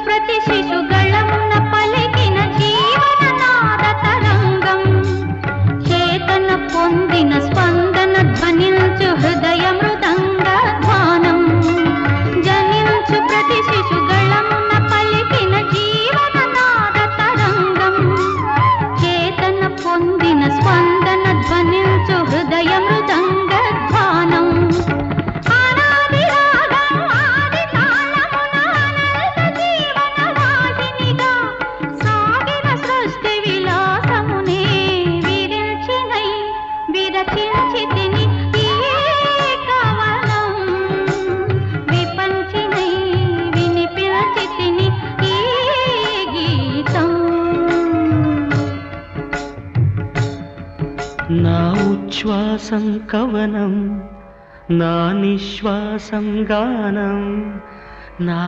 ప్రతి శిశుగళమున పలికిన జీవననాద తరంగం చేతన పొందిన స్పందన ధ్వనించు హృదయ మృదంగ ధ్వానం జనించు ప్రతి శిశుగళమున పలికిన జీవననాద తరంగం చేతన పొందిన స్పందన ధ్వనించు హృదయ మృదంగ ధ్వానం నా ఉచ్ఛ్వాసం కవనం నా నిశ్వాసం గానం నా